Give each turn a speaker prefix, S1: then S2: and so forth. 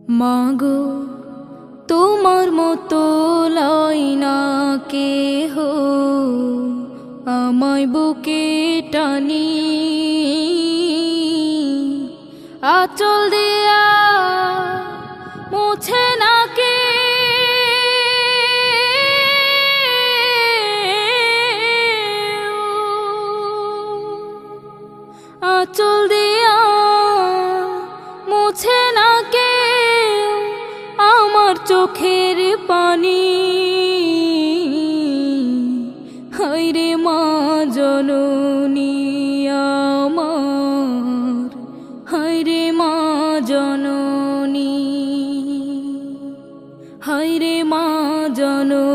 S1: মাগো তোমার মতো লয় না কেহ আমায় বুকে টানি, আঁচল দিয়া মুছে না কে আঁচল দিয়া মুছে না কে আমার চোখের পানি। হায়রে মা জননী আমার, হায়রে মা জননী, হায়রে মা জননী।